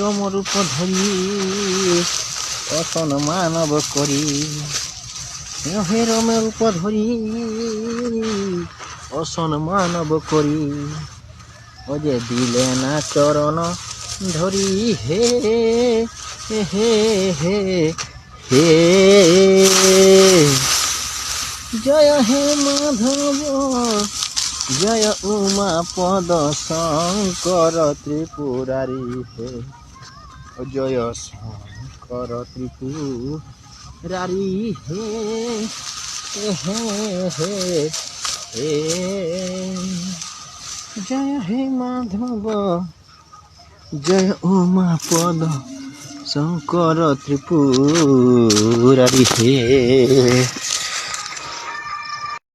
রমরূপ ধরি অসন মানব করি, হে রমরূপ ধরি অসন মানব করি, ও যে দিলে না চরণ ধরি হে হে হে হে। জয় হে মাধব জয় উমা পদ শঙ্কর ত্রিপুরারি হে, জয় শঙ্কর ত্রিপুরারি হে হে হে হে। জয় হে মাধব জয় উমা পদ শঙ্কর ত্রিপুরারি হে।